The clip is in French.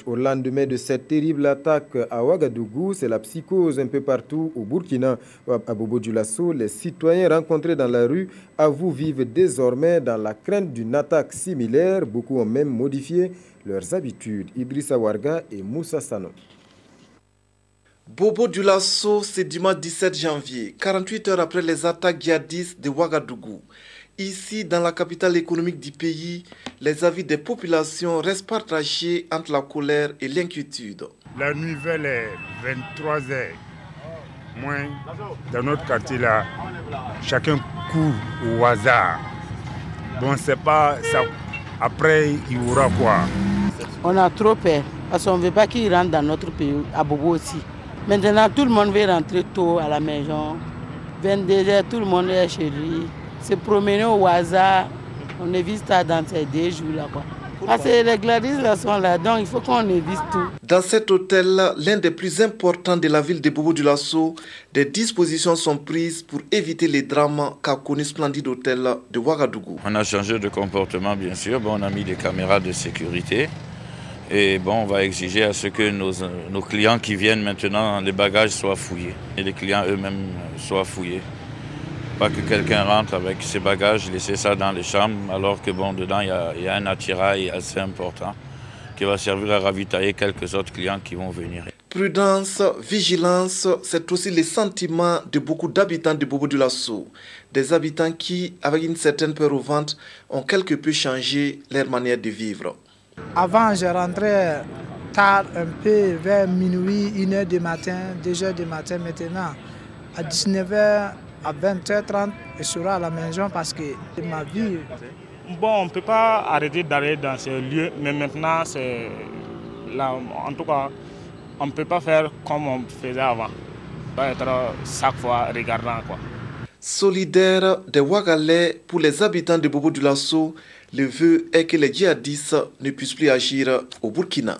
Au lendemain de cette terrible attaque à Ouagadougou, c'est la psychose un peu partout au Burkina. À Bobo Dioulasso, les citoyens rencontrés dans la rue avouent vivre désormais dans la crainte d'une attaque similaire. Beaucoup ont même modifié leurs habitudes. Idrissa Warga et Moussa Sano. Bobo Dioulasso, c'est dimanche 17 janvier, 48 heures après les attaques djihadistes de Ouagadougou. Ici, dans la capitale économique du pays, les avis des populations restent partagés entre la colère et l'inquiétude. La nuit vers les 23h, moins dans notre quartier là, chacun court au hasard. Bon, c'est pas ça. Après, il y aura quoi? On a trop peur parce qu'on ne veut pas qu'ils rentrent dans notre pays, à Bobo aussi. Maintenant, tout le monde veut rentrer tôt à la maison. 22h, tout le monde est chez lui. Se promener au hasard, on évite ça dans ces 2 jours-là. Parce que les gladistes sont là, donc il faut qu'on évite tout. Dans cet hôtel, l'un des plus importants de la ville de Bobo Dioulasso, des dispositions sont prises pour éviter les drames qu'a connu Splendide Hôtel de Ouagadougou. On a changé de comportement, bien sûr. Bon, on a mis des caméras de sécurité. Et bon, on va exiger à ce que nos clients qui viennent maintenant, les bagages soient fouillés. Et les clients eux-mêmes soient fouillés. Pas que quelqu'un rentre avec ses bagages, laisser ça dans les chambres, alors que bon, dedans, il y a un attirail assez important qui va servir à ravitailler quelques autres clients qui vont venir. Prudence, vigilance, c'est aussi le sentiment de beaucoup d'habitants de Bobo Dioulasso. Des habitants qui, avec une certaine peur au ventre, ont quelque peu changé leur manière de vivre. Avant, je rentrais tard un peu, vers minuit, 1h du matin, 2h du matin. Maintenant, à 19h, à 20h30, je serai à la maison parce que ma vie... Bon, on ne peut pas arrêter d'aller dans ces lieux, mais maintenant, c'est là, en tout cas, on ne peut pas faire comme on faisait avant. On doit être chaque fois regardant, quoi. Solidaire des Ouagalais pour les habitants de Bobo Dioulasso, le vœu est que les djihadistes ne puissent plus agir au Burkina.